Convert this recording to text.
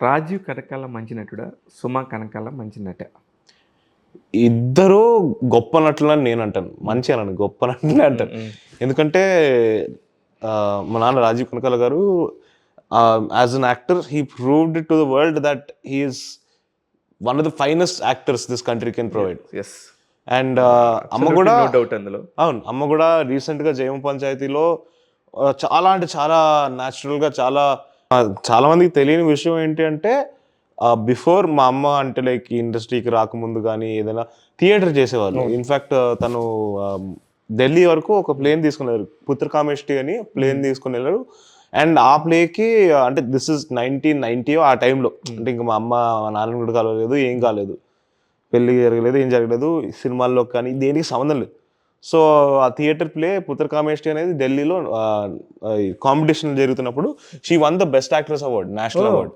రాజీవ్ కనకాల మంచి నటుడా? సుమ కనకాల మంచి నట? ఇద్దరూ గొప్ప నటులని నేను అంటాను. మంచి అనను, గొప్ప నటులే అంటాను. ఎందుకంటే మా నాన్న Rajeev Kanakala garu as an actor he proved to the world that he is one of the finest actors this country can provide. Yes. And అమ్మ కూడా, నో డౌట్ అందులో. అవును, అమ్మ కూడా రీసెంట్గా జయమ పంచాయతీలో చాలా అంటే చాలా న్యాచురల్గా చాలా మందికి తెలియని విషయం ఏంటి అంటే, బిఫోర్ మా అమ్మ అంటే లైక్ ఇండస్ట్రీకి రాకముందు కానీ ఏదైనా థియేటర్ చేసేవాళ్ళు. ఇన్ఫ్యాక్ట్ తను ఢిల్లీ వరకు ఒక ప్లేన్ తీసుకుని వెళ్ళారు, పుత్రకామేష్టి అని ప్లేన్ తీసుకుని వెళ్ళారు. అండ్ ఆ ప్లేకి అంటే దిస్ ఇస్ 1990 ఆ టైంలో. అంటే ఇంకా మా అమ్మ మా నాన్న కూడా కలవలేదు, ఏం కాలేదు, పెళ్ళి జరగలేదు, ఏం జరగలేదు, సినిమాల్లో కానీ దేనికి సంబంధం లేదు. సో ఆ థియేటర్ ప్లే పుత్రకామేష్టి అనేది ఢిల్లీలో కాంపిటీషన్ జరుగుతున్నప్పుడు she won the best actress award, national award.